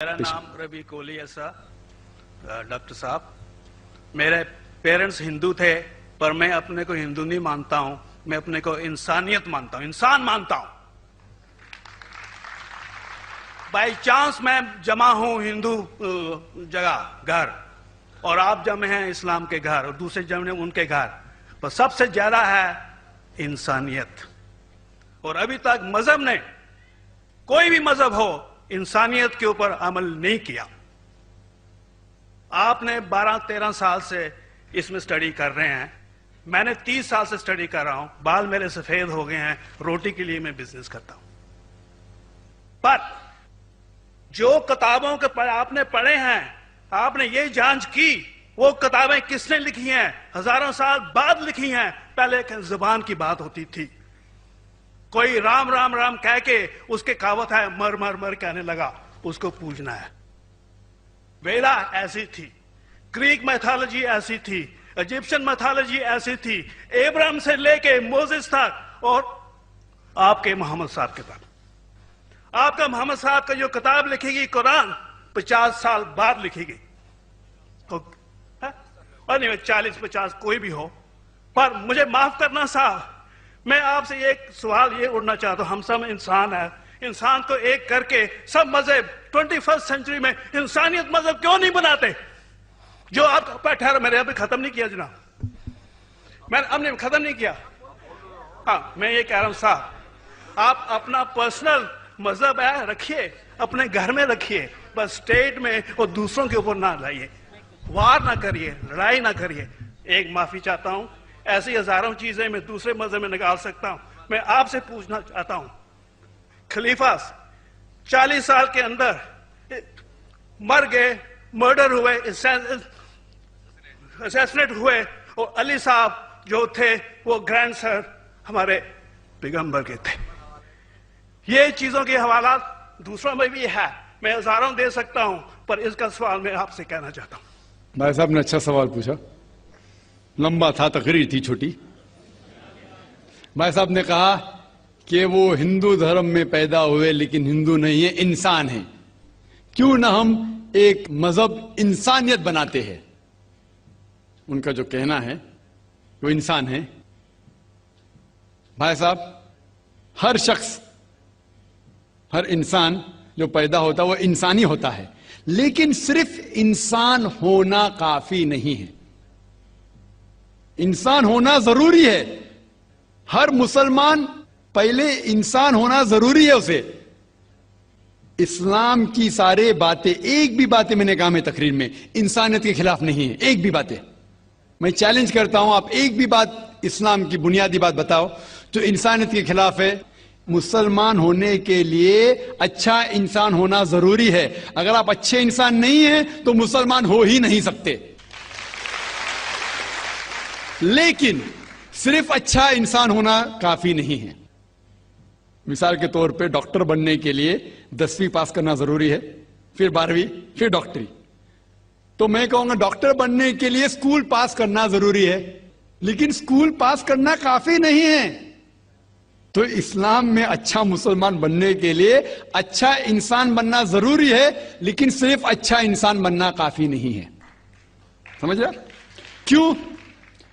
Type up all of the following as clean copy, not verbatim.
میرا نام ربی کولی ہے سر ڈاکٹر صاحب. میرے پیرنٹس ہندو تھے پر میں اپنے کو ہندو نہیں مانتا ہوں. میں اپنے کو انسانیت مانتا ہوں, انسان مانتا ہوں. بائی چانس میں جمع ہوں ہندو جگہ گھر اور آپ جمع ہیں اسلام کے گھر اور دوسرے جمع ہیں ان کے گھر, پر سب سے زیادہ ہے انسانیت. اور ابھی تک مذہب نے, کوئی بھی مذہب ہو, انسانیت کے اوپر عمل نہیں کیا. آپ نے 12-13 سال سے اس میں سٹڈی کر رہے ہیں, میں نے 30 سال سے سٹڈی کر رہا ہوں, بال میرے سفید ہو گئے ہیں, روٹی کے لیے میں بزنس کرتا ہوں. پر جو کتابوں کے آپ نے پڑھے ہیں, آپ نے یہ جانچ کی وہ کتابیں کس نے لکھی ہیں, ہزاروں سال بعد لکھی ہیں. پہلے زبان کی بات ہوتی تھی, کوئی رام رام رام کہہ کے اس کے کہاوت ہے مر مر مر کہنے لگا, اس کو پوجنا ہے. ویلا ایسی تھی, گریک میتھالوجی ایسی تھی, ایجپشن میتھالوجی ایسی تھی, ابراہیم سے لے کے موزس تک, اور آپ کے محمد صاحب کے تک. آپ کا محمد صاحب کا جو کتاب لکھی گئی قرآن 50 سال بعد لکھی گئی, اور نہیں 40-50 کوئی بھی ہو. پر مجھے معاف کرنا صاحب, میں آپ سے ایک سوال یہ اڑنا چاہتا ہوں. ہم سب انسان ہیں, انسان کو ایک کر کے سب مذہب 21 سینچری میں انسانیت مذہب کیوں نہیں بناتے؟ جو آپ ٹھہرا, میں نے ابھی ختم نہیں کیا جناب, میں نے اب نے ختم نہیں کیا. ہاں میں یہ کہہ رہا ہوں صاحب, آپ اپنا پرسنل مذہب ہے رکھیے, اپنے گھر میں رکھیے, بس اسٹیٹ میں اور دوسروں کے اوپر نہ لائیے, وار نہ کریے, لڑائی نہ کریے. ایک معافی چاہتا ہوں, ایسی ہزاروں چیزیں میں دوسرے مذہب میں نکال سکتا ہوں. میں آپ سے پوچھنا چاہتا ہوں, خلیفہ 40 سال کے اندر مر گئے, مرڈر ہوئے, اسیسنیٹ ہوئے, اور علی صاحب جو تھے وہ گرینڈ سر ہمارے پیغمبر کے تھے. یہ چیزوں کے حوالات دوسروں میں بھی ہے, میں ہزاروں دے سکتا ہوں, پر اس کا سوال میں آپ سے کہنا چاہتا ہوں. بھائی صاحب نے اچھا سوال پوچھا, لمبا تھا, تقریر تھی چھوٹی. بھائی صاحب نے کہا کہ وہ ہندو دھرم میں پیدا ہوئے لیکن ہندو نہیں ہیں, انسان ہیں. کیوں نہ ہم ایک مذہب انسانیت بناتے ہیں. ان کا جو کہنا ہے وہ انسان ہے. بھائی صاحب, ہر شخص, ہر انسان جو پیدا ہوتا ہے وہ انسانی ہوتا ہے, لیکن صرف انسان ہونا کافی نہیں ہے. انسان ہونا ضروری ہے. ہر مسلمان پہلے انسان ہونا ضروری ہے اسے. اسلام کی سارے باتیں, ایک بھی باتیں میں نے کہا میں تقریر میں, انسانیت کے خلاف نہیں ہے. ایک بھی باتیں میں چیلنج کرتا ہوں, آپ ایک بھی بات اسلام کی بنیادی بات بتاؤ جو انسانیت کے خلاف ہے. مسلمان ہونے کے لیے اچھا انسان ہونا ضروری ہے. اگر آپ اچھے انسان نہیں ہیں تو مسلمان ہو ہی نہیں سکتے. لیکن صرف اچھا انسان ہونا کافی نہیں ہے. مثال کے طور پہ ڈاکٹر بننے کے لیے 10ویں پاس کرنا ضروری ہے, پھر 12ویں, پھر ڈاکٹری. تو میں کہوں گا ڈاکٹر بننے کے لیے اسکول پاس کرنا ضروری ہے, لیکن اسکول پاس کرنا کافی نہیں ہے. تو اسلام میں اچھا مسلمان بننے کے لیے اچھا انسان بننا ضروری ہے, لیکن صرف اچھا انسان بننا کافی نہیں ہے. سمجھ رہے؟ کیوں؟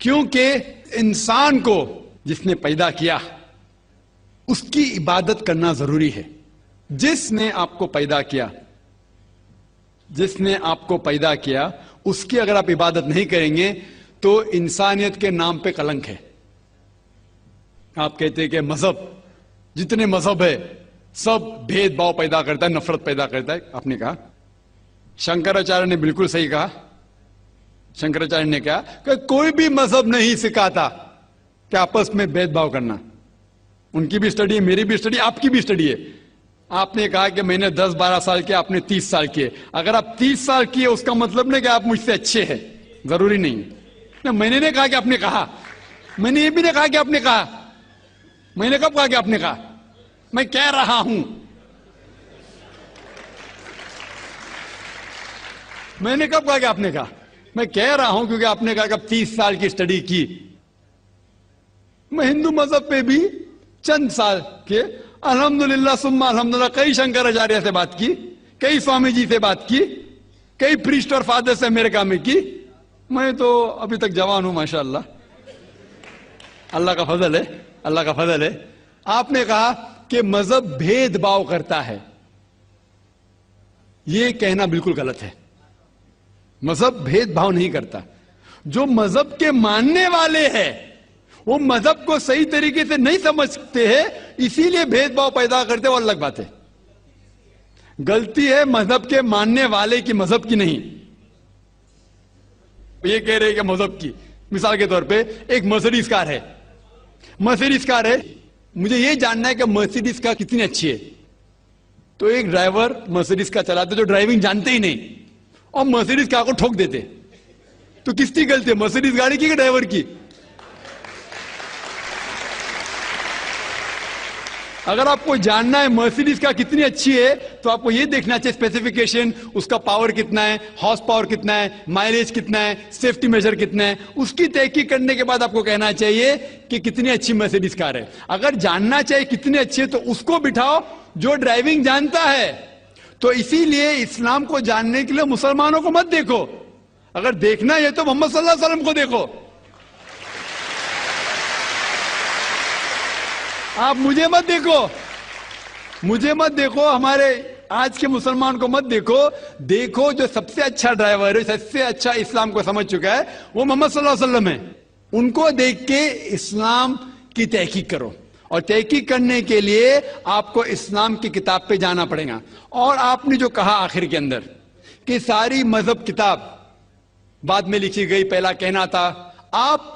کیونکہ انسان کو جس نے پیدا کیا اس کی عبادت کرنا ضروری ہے. جس نے آپ کو پیدا کیا, جس نے آپ کو پیدا کیا, اس کی اگر آپ عبادت نہیں کریں گے تو انسانیت کے نام پہ کلنک ہے. آپ کہتے ہیں کہ مذہب, جتنے مذہب ہے سب بھید بھاؤ پیدا کرتا ہے, نفرت پیدا کرتا ہے. آپ نے کہا, شنکراچاریہ نے بالکل صحیح کہا. شنکراچاریہ نے کہا کہ کوئی بھی مذہب نہیں سکھاتا کہ آپس میں بھید بھاؤ کرنا. ان کی بھی اسٹڈی ہے, میری بھی اسٹڈی, آپ کی بھی اسٹڈی ہے. آپ نے کہا کہ میں نے 10-12 سال کیا, آپ نے 30 سال کیے. اگر آپ 30 سال کیے اس کا مطلب نہیں کہ آپ مجھ سے اچھے ہیں, ضروری نہیں. میں نے نہیں کہا کہ آپ نے کہا, میں نے یہ بھی نہیں کہا کہ آپ نے کہا. میں نے کب کہا کہ آپ نے کہا؟ میں کہہ رہا ہوں. میں نے کب کہا کہ آپ نے کہا؟ میں کہہ رہا ہوں کیونکہ آپ نے کہا کہ اب 30 سال کی اسٹڈی کی. میں ہندو مذہب پہ بھی چند سال کے الحمدللہ ثم الحمدللہ کئی شنکراچاریہ سے بات کی کئی سوامی جی سے بات کی, کئی پریسٹ اور فادر سے امریکہ میں کی. میں تو ابھی تک جوان ہوں ماشاءاللہ, اللہ کا فضل ہے, اللہ کا فضل ہے. آپ نے کہا کہ مذہب بھید بھاؤ کرتا ہے. یہ کہنا بالکل غلط ہے. مذہب بھید بھاؤ نہیں کرتا. جو مذہب کے ماننے والے ہیں وہ مذہب کو صحیح طریقے سے نہیں سمجھتے ہیں, اسی لیے بھید بھاؤ پیدا کرتے, وہ الگ بات ہے. غلطی ہے مذہب کے ماننے والے کی, مذہب کی نہیں. یہ کہہ رہے کہ مذہب کی, مثال کے طور پہ ایک مرسیڈیز کار ہے, مرسیڈیز کار ہے, مجھے یہ جاننا ہے کہ مرسیڈیز کار کتنی اچھی ہے. تو ایک ڈرائیور مرسیڈیز کار چلاتے جو ڈرائیونگ جانتے ہی نہیں اور مرسیڈیز کار کو ٹھوک دیتے, تو کس کی غلطی ہے, مرسیڈیز گاڑی کی کہ ڈرائیور کی؟ اگر آپ کو جاننا ہے مرسیڈیز کا کتنی اچھی ہے تو آپ کو یہ دیکھنا چاہیے اسپیسیفیکیشن, اس کا پاور کتنا ہے, ہارس پاور کتنا ہے, مائلیج کتنا ہے, سیفٹی میجر کتنا ہے. اس کی تحقیق کرنے کے بعد آپ کو کہنا چاہیے کہ کتنی اچھی مرسیڈیز کار ہے. اگر جاننا چاہیے کتنی اچھی ہے تو اس کو بٹھاؤ جو ڈرائیونگ جانتا ہے. تو اسی لیے اسلام کو جاننے کے لیے مسلمانوں کو مت دیکھو, اگر دیکھنا ہے تو محمد صلی اللہ علیہ وسلم کو دیکھو. آپ مجھے مت دیکھو, مجھے مت دیکھو, ہمارے آج کے مسلمان کو مت دیکھو. دیکھو جو سب سے اچھا ڈرائیور ہے, سب سے اچھا اسلام کو سمجھ چکا ہے, وہ محمد صلی اللہ علیہ وسلم ہے. ان کو دیکھ کے اسلام کی تحقیق کرو, اور تحقیق کرنے کے لیے آپ کو اسلام کی کتاب پہ جانا پڑے گا. اور آپ نے جو کہا آخر کے اندر کہ ساری مذہب کتاب بعد میں لکھی گئی, پہلا کہنا تھا, آپ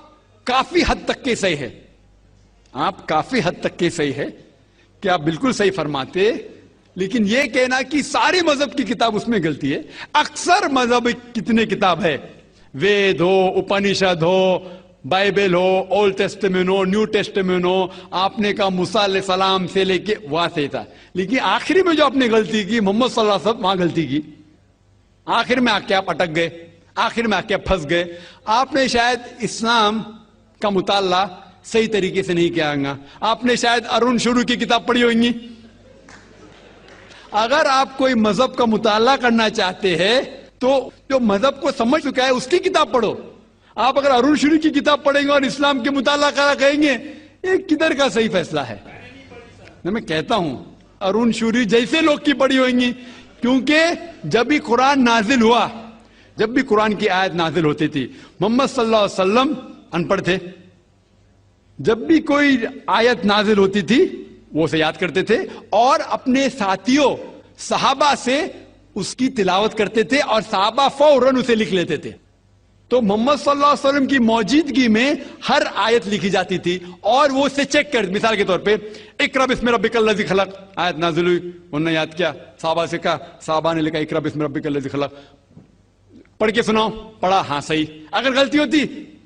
کافی حد تک کے صحیح ہے, آپ کافی حد تک کے صحیح ہے کہ آپ بالکل صحیح فرماتے, لیکن یہ کہنا کہ ساری مذہب کی کتاب اس میں غلطی ہے. اکثر مذہب کتنے کتاب ہے, وید ہو, اپنشد ہو, بائبل ہو, اولڈ ٹیسٹمنٹ ہو, نیو ٹیسٹمنٹ ہو, آپ نے کہا موسیٰ علیہ السلام سے لے کے وہاں سے تھا, لیکن آخری میں جو آپ نے غلطی کی محمد صلی اللہ علیہ وسلم, وہاں غلطی کی. آخر میں آ کے آپ اٹک گئے, آخر میں آ کے آپ پھنس گئے. آپ نے شاید اسلام کا مطالعہ صحیح طریقے سے نہیں کیا گا. آپ نے شاید ارون شروع کی کتاب پڑھی ہوگی. اگر آپ کوئی مذہب کا مطالعہ کرنا چاہتے ہیں تو جو مذہب کو سمجھ چکا ہے اس کی کتاب پڑھو. آپ اگر ارون شروع کی کتاب پڑھیں گے اور اسلام کے مطالعہ کرا کہیں گے, یہ کدھر کا صحیح فیصلہ ہے؟ میں کہتا ہوں ارون شوری جیسے لوگ کی پڑھی ہوئیں, کیونکہ جب بھی قرآن نازل ہوا, جب بھی قرآن کی آیت نازل ہوتی تھی, محمد صلی اللہ علیہ وسلم ان پڑھ تھے. جب بھی کوئی آیت نازل ہوتی تھی وہ اسے یاد کرتے تھے اور اپنے ساتھیوں صحابہ سے اس کی تلاوت کرتے تھے, اور صحابہ فوراً اسے لکھ لیتے تھے. تو محمد صلی اللہ علیہ وسلم کی موجودگی میں ہر آیت لکھی جاتی تھی اور وہ اسے چیک کر, مثال کے طور پہ اقرا بسم ربک الذی خلق آیت نازل ہوئی, انہوں نے یاد کیا, صحابہ سے کہا, صحابہ نے لکھا اقرا بسم ربک الذی خلق, پڑھ کے سناؤ, پڑھا, ہاں صحیح. اگر غلطی ہوتی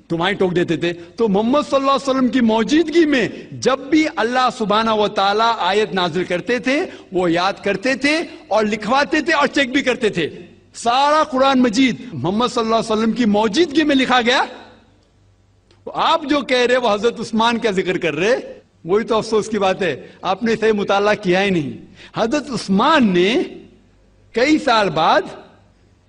تمہاری ٹوک دیتے تھے. تو محمد صلی اللہ علیہ وسلم کی موجودگی میں جب بھی اللہ سبحانہ و تعالیٰ آیت نازل کرتے تھے وہ یاد کرتے تھے اور لکھواتے تھے اور چیک بھی کرتے تھے. سارا قرآن مجید محمد صلی اللہ علیہ وسلم کی موجودگی میں لکھا گیا. آپ جو کہہ رہے وہ حضرت عثمان کا ذکر کر رہے, وہی تو افسوس کی بات ہے, آپ نے صحیح مطالعہ کیا ہی نہیں. حضرت عثمان نے کئی سال بعد,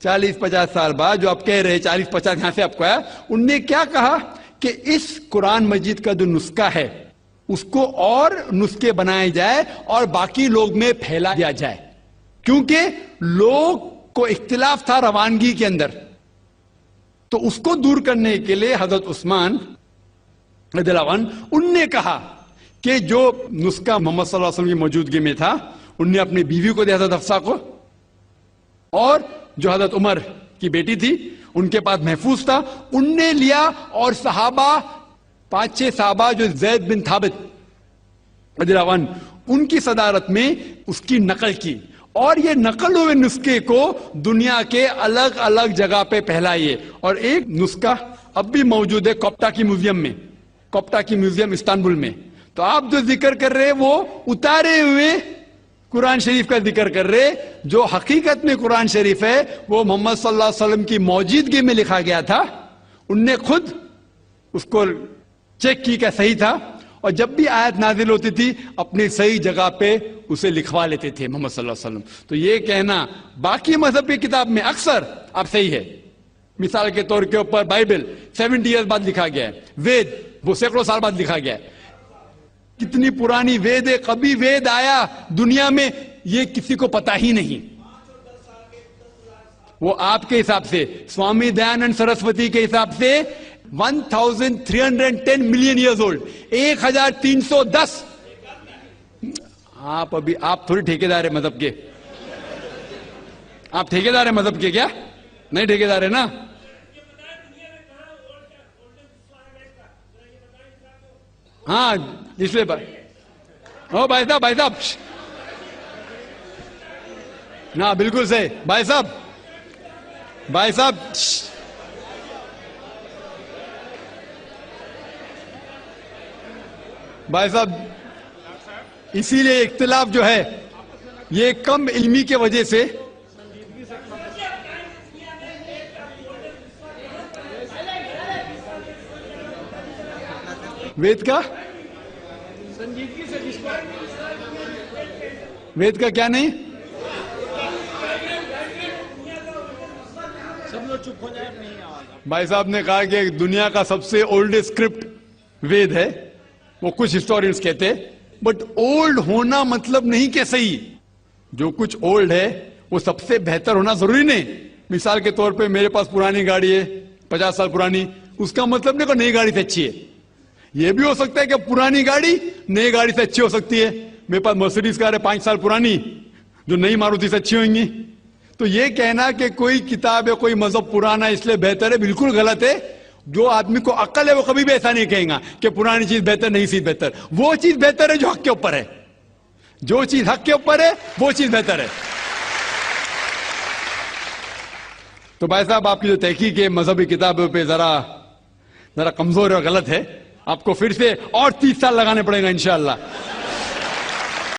40-50 سال بعد, جو آپ کہہ رہے 40-50 یہاں سے آپ کو آیا, ان نے کیا کہا کہ اس قرآن مجید کا جو نسخہ ہے اس کو اور نسخے بنائے جائے اور باقی لوگ میں پھیلا دیا جائے, کیونکہ لوگ کو اختلاف تھا روانگی کے اندر. تو اس کو دور کرنے کے لیے حضرت عثمان رضی اللہ عنہ, ان نے کہا کہ جو نسخہ محمد صلی اللہ علیہ وسلم کی موجودگی میں تھا ان نے اپنی بیوی کو دیا, حضرت حفصہ کو, اور جو حضرت عمر کی بیٹی تھی ان کے پاس محفوظ تھا, ان نے لیا, اور صحابہ 5-6 صحابہ جو زید بن ثابت رضی اللہ عنہ ان کی صدارت میں اس کی نقل کی, اور یہ نقل ہوئے نسخے کو دنیا کے الگ الگ جگہ پہ پھیلائیے. اور ایک نسخہ اب بھی موجود ہے کوپٹا کی میوزیم میں, کوپٹا کی میوزیم استنبول میں. تو آپ جو ذکر کر رہے وہ اتارے ہوئے قرآن شریف کا ذکر کر رہے, جو حقیقت میں قرآن شریف ہے وہ محمد صلی اللہ علیہ وسلم کی موجودگی میں لکھا گیا تھا. ان نے خود اس کو چیک کی کہ صحیح تھا, اور جب بھی آیت نازل ہوتی تھی اپنی صحیح جگہ پہ اسے لکھوا لیتے تھے محمد صلی اللہ علیہ وسلم. تو یہ کہنا باقی مذہب کی کتاب میں اکثر اب صحیح ہے. مثال کے طور کے اوپر بائبل 70 ایئرز بعد لکھا گیا ہے, وید وہ سینکڑوں سال بعد لکھا گیا ہے. کتنی پرانی وید ہے, کبھی وید آیا دنیا میں یہ کسی کو پتا ہی نہیں. وہ آپ کے حساب سے, سوامی دیانند سرسوتی کے حساب سے 1310 ملین ایئرز اولڈ, 1310. آپ تھوڑی ٹھیکیدار ہے مذہب کے, آپ ٹھیکیدار ہیں مذہب کے کیا؟ نہیں ٹھیکیدار ہے نا. ہاں اس لیے بھائی صاحب نا بالکل صحیح. بھائی صاحب اسی لیے اختلاف جو ہے یہ کم علمی کے وجہ سے. وید کا کیا نہیں, بھائی صاحب نے کہا کہ دنیا کا سب سے اولڈسٹ اسکرپٹ وید ہے. وہ کچھ ہسٹورینز کہتے ہیں, بٹ اولڈ ہونا مطلب نہیں کہ صحیح. جو کچھ اولڈ ہے وہ سب سے بہتر ہونا ضروری نہیں. مثال کے طور پہ میرے پاس پرانی گاڑی ہے 50 سال پرانی, اس کا مطلب نہیں کہ نئی گاڑی سے اچھی ہے. یہ بھی ہو سکتا ہے کہ پرانی گاڑی نئی گاڑی سے اچھی ہو سکتی ہے. میرے پاس مرسیڈیز کار ہے 5 سال پرانی, جو نئی ماروتی سے اچھی ہوئیں گی. تو یہ کہنا کہ کوئی کتاب ہے کوئی مذہب پرانا اس لیے بہتر ہے, بالکل غلط ہے. جو آدمی کو عقل ہے وہ کبھی بھی ایسا نہیں کہیں گا کہ پرانی چیز بہتر نئی چیز بہتر. وہ چیز بہتر ہے جو حق کے اوپر ہے, جو چیز حق کے اوپر ہے وہ چیز بہتر ہے. تو بھائی صاحب آپ کی جو تحقیق ہے مذہبی کتابوں پہ ذرا کمزور اور غلط ہے. آپ کو پھر سے اور 30 سال لگانے پڑیں گا انشاءاللہ.